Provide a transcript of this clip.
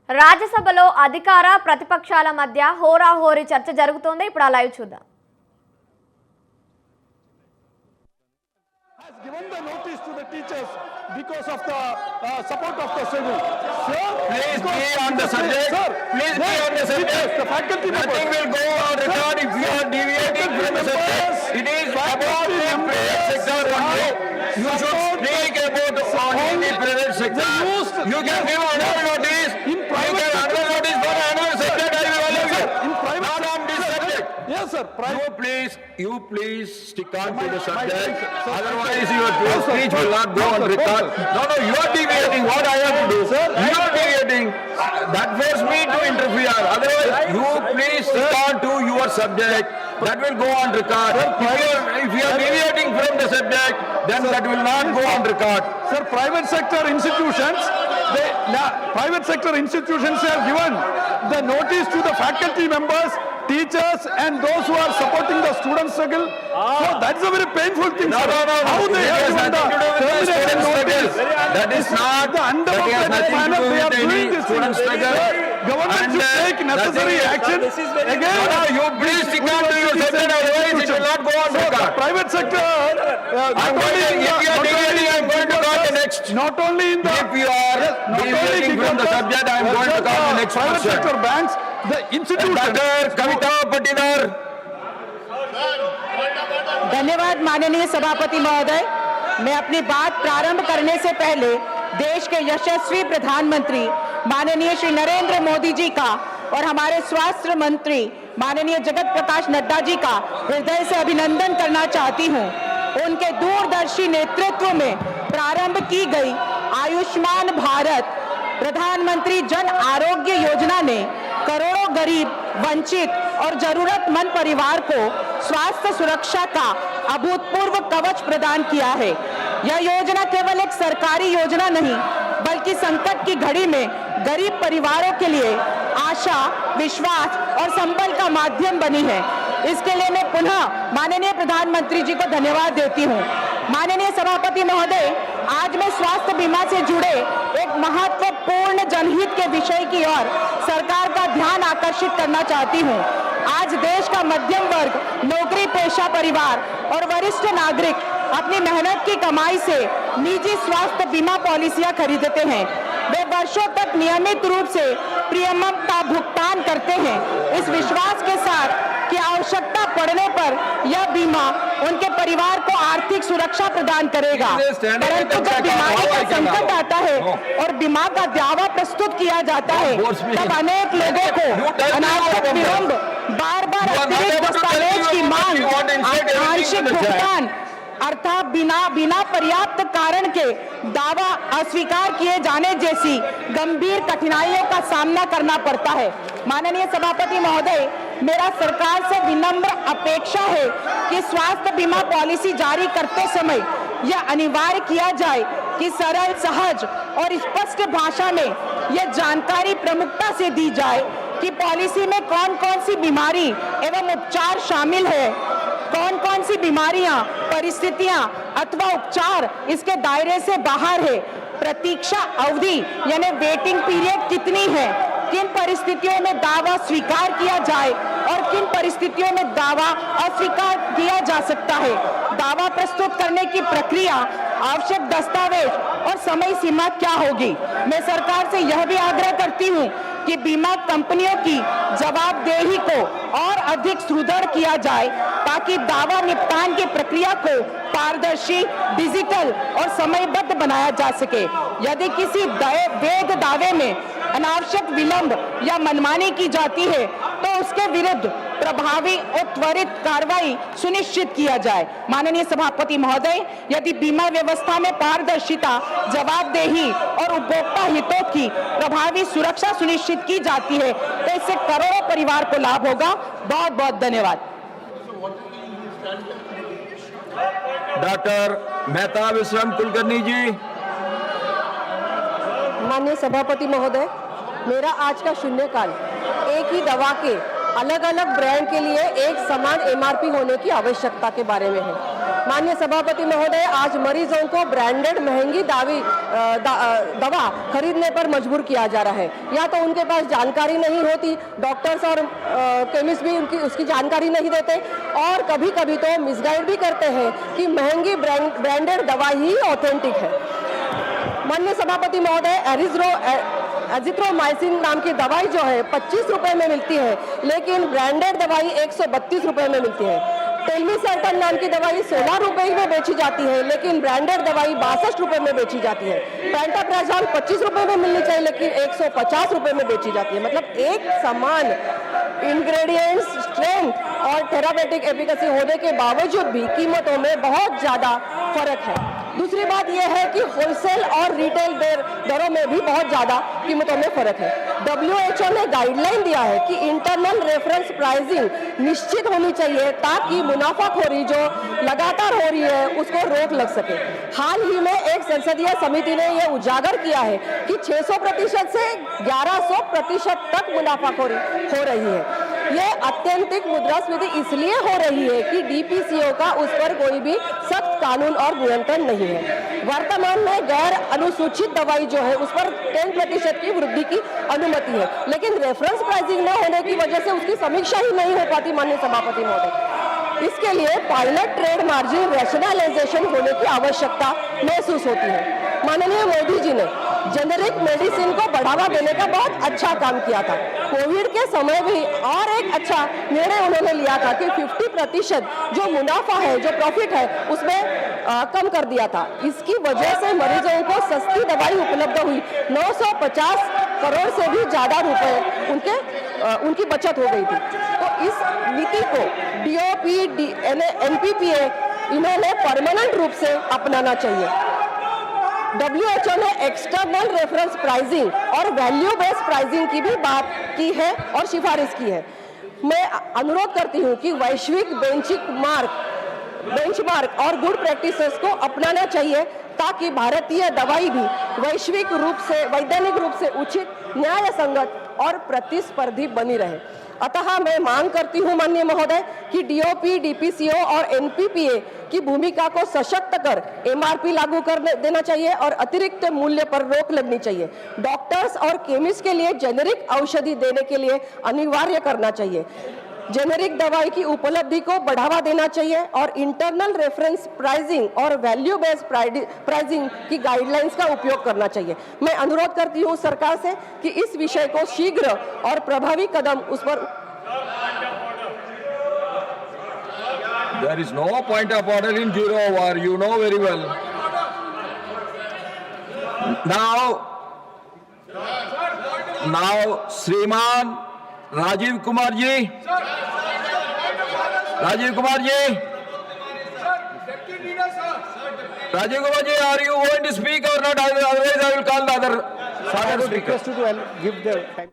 రాజ్యసభలో అధికార ప్రతిపక్షాల మధ్య హోరాహోరీ చర్చ జరుగుతోంది. ఇప్పుడు ఆ లైవ్ చూద్దాం. Given the notice to the teachers because of the support of the civil. Sir, please be on the subject. Sir, please be on the subject. The faculty members. Nothing will go on record if you are deviating from the subject. It is about the private sector only. You should speak about only the private sector. You can give another notice. In private you can another notice for another subject. I will allow you. In private not on this subject. Yes, sir. You please stick on to the subject. Sir, Otherwise, your speech will not go on record. No, you are deviating. What I have to do? Sir, You are deviating. That forces me to interfere. Otherwise, you please stick on to your subject. That will go on record. If you are deviating from the subject, then that will not go on record. Sir, private sector institutions have given the notice to the faculty members, teachers, and those who are supporting the student struggle. So that's a very painful thing. No, sir. no, no. How they It have has given nothing to do with the termination student notice. struggle. That is not. The That has undemocratic nothing to manner do they are with any doing this student thing. struggle. Sir, government And, should take necessary nothing- action again. No, you please stick on to your subject. Otherwise, it will not go on So the record. private sector, I'm going to, if you are deviating, I'm going to call the next. not only in the If you are deviating from the subject, I am going to call the next private person. sector banks, the institutions. Dr. Kavita Patidar. धन्यवाद माननीय सभापति महोदय। मैं अपनी बात प्रारंभ करने से पहले देश के यशस्वी प्रधानमंत्री माननीय श्री नरेंद्र मोदी जी का और हमारे स्वास्थ्य मंत्री माननीय जगत प्रकाश नड्डा जी का हृदय से अभिनंदन करना चाहती हूं। उनके दूरदर्शी नेतृत्व में प्रारंभ की गई आयुष्मान भारत प्रधानमंत्री जन आरोग्य योजना ने करोड़ों गरीब, वंचित और जरूरतमंद परिवार को स्वास्थ्य सुरक्षा का अभूतपूर्व कवच प्रदान किया है। यह योजना केवल एक सरकारी योजना नहीं, बल्कि संकट की घड़ी में गरीब परिवारों के लिए आशा, विश्वास और संबल का माध्यम बनी है। इसके लिए मैं पुनः माननीय प्रधानमंत्री जी को धन्यवाद देती हूं। माननीय सभापति महोदय, आज मैं स्वास्थ्य बीमा से जुड़े एक महत्वपूर्ण जनहित के विषय की ओर सरकार का ध्यान आकर्षित करना चाहती हूं। आज देश का मध्यम वर्ग, नौकरी पेशा परिवार और वरिष्ठ नागरिक अपनी मेहनत की कमाई से निजी स्वास्थ्य बीमा पॉलिसियां खरीदते हैं। वे वर्षों तक नियमित रूप से प्रीमियम का भुगतान करते हैं, इस विश्वास के साथ कि आवश्यकता पड़ने पर यह बीमा उनके परिवार को आर्थिक सुरक्षा प्रदान करेगा। परंतु जब बीमारी का संकट आता है और बीमा का दावा प्रस्तुत किया जाता है, तब अनेक लोगों को अनावश्यक विलंब, बार-बार अतिरिक्त दस्तावेज की मांग, आंशिक भुगतान अर्थात बिना पर्याप्त कारण के दावा अस्वीकार किए जाने जैसी गंभीर कठिनाइयों का सामना करना पड़ता है। माननीय सभापति महोदय, मेरा सरकार से विनम्र अपेक्षा है कि स्वास्थ्य बीमा पॉलिसी जारी करते समय यह अनिवार्य किया जाए कि सरल, सहज और स्पष्ट भाषा में यह जानकारी प्रमुखता से दी जाए कि पॉलिसी में कौन कौन सी बीमारी एवं उपचार शामिल है, कौन कौन सी बीमारियां, परिस्थितियां अथवा उपचार इसके दायरे से बाहर है, प्रतीक्षा अवधि यानी वेटिंग पीरियड कितनी है, किन परिस्थितियों में दावा स्वीकार किया जाए और किन परिस्थितियों में दावा अस्वीकार किया जा सकता है, दावा प्रस्तुत करने की प्रक्रिया, आवश्यक दस्तावेज और समय सीमा क्या होगी। मैं सरकार से यह भी आग्रह करती हूं कि बीमा कंपनियों की जवाबदेही को और अधिक सुदृढ़ किया जाए ताकि दावा निपटान की प्रक्रिया को पारदर्शी, डिजिटल और समयबद्ध बनाया जा सके। यदि किसी वैध दावे में अनावश्यक विलंब या मनमानी की जाती है तो उसके विरुद्ध प्रभावी और त्वरित कार्रवाई सुनिश्चित किया जाए। माननीय सभापति महोदय, यदि बीमा व्यवस्था में पारदर्शिता, जवाबदेही और उपभोक्ता हितों की प्रभावी सुरक्षा सुनिश्चित की जाती है तो इससे करोड़ों परिवार को लाभ होगा। बहुत बहुत धन्यवाद। डॉक्टर मेहता विश्राम कुलकर्णी जी। माननीय सभापति महोदय, मेरा आज का शून्यकाल एक ही दवा के अलग अलग ब्रांड के लिए एक समान एमआरपी होने की आवश्यकता के बारे में है। माननीय सभापति महोदय, आज मरीजों को ब्रांडेड महंगी दवा खरीदने पर मजबूर किया जा रहा है। या तो उनके पास जानकारी नहीं होती, डॉक्टर्स और केमिस्ट भी उसकी जानकारी नहीं देते, और कभी कभी तो मिसगाइड भी करते हैं कि महंगी ब्रांडेड दवा ही ऑथेंटिक है। माननीय सभापति महोदय, एजिथ्रोमाइसिन नाम की दवाई जो है 25 रुपए में मिलती है, लेकिन ब्रांडेड दवाई 132 रुपए में मिलती है। टेल्मिसर्टन नाम की दवाई 16 रुपए में बेची जाती है, लेकिन ब्रांडेड दवाई 62 रुपए में बेची जाती है। पेंटाप्राजोल 25 रुपए में मिलनी चाहिए, लेकिन 150 रुपए में बेची जाती है। मतलब एक समान इंग्रेडिएंट्स, स्ट्रेंथ और थेरापेटिक एफिकेसी होने के बावजूद भी कीमतों में बहुत ज्यादा फर्क है। दूसरी बात यह है कि होलसेल और रिटेल दरों में भी बहुत ज्यादा कीमतों में फर्क है। WHO ने गाइडलाइन दिया है कि इंटरनल रेफरेंस प्राइसिंग निश्चित होनी चाहिए ताकि मुनाफाखोरी जो लगातार हो रही है उसको रोक लग सके। हाल ही में एक संसदीय समिति ने यह उजागर किया है कि 600% से 1100% तक मुनाफाखोरी हो रही है। ये अत्यंतिक मुद्रास्फीति इसलिए हो रही है कि DPCO का उस पर कोई भी सख्त कानून और नियंत्रण नहीं है। वर्तमान में गैर अनुसूचित दवाई जो है उस पर 10% की वृद्धि की अनुमति है, लेकिन रेफरेंस प्राइसिंग न होने की वजह से उसकी समीक्षा ही नहीं हो पाती। माननीय सभापति महोदय, इसके लिए पायलट ट्रेड मार्जिन रैशनलाइजेशन होने की आवश्यकता महसूस होती है। माननीय मोदी जी ने जेनेरिक मेडिसिन को बढ़ावा देने का बहुत अच्छा काम किया था। कोविड के समय भी और एक अच्छा निर्णय उन्होंने लिया था कि 50% जो मुनाफा है, जो प्रॉफिट है, उसमें कम कर दिया था। इसकी वजह से मरीजों को सस्ती दवाई उपलब्ध हुई। 950 करोड़ से भी ज्यादा रुपए उनकी बचत हो गई थी। तो इस नीति को DOP, NPPA इन्होंने परमानेंट रूप से अपनाना चाहिए। WHO ने एक्सटर्नल रेफरेंस प्राइसिंग और वैल्यू बेस्ड प्राइसिंग की भी बात की है और सिफारिश की है। मैं अनुरोध करती हूं कि वैश्विक बेंचमार्क और गुड प्रैक्टिसेस को अपनाना चाहिए ताकि भारतीय दवाई भी वैज्ञानिक रूप से उचित, न्याय संगत और प्रतिस्पर्धी बनी रहे। अतः मैं मांग करती हूं माननीय महोदय कि DOP, DPCO और NPPA की भूमिका को सशक्त कर MRP लागू कर देना चाहिए और अतिरिक्त मूल्य पर रोक लगनी चाहिए। डॉक्टर्स और केमिस्ट के लिए जेनेरिक औषधि देने के लिए अनिवार्य करना चाहिए। जेनेरिक दवाई की उपलब्धि को बढ़ावा देना चाहिए और इंटरनल रेफरेंस प्राइसिंग और वैल्यू बेस्ड प्राइसिंग की गाइडलाइंस का उपयोग करना चाहिए। मैं अनुरोध करती हूं सरकार से कि इस विषय को शीघ्र और प्रभावी कदम उस पर। There is no point of order in zero hour, you know very well. Now, Shriman Rajiv Kumar ji. Rajiv Kumar ji, are you going to speak or not? Otherwise, I will call the other. I would request you to give the time.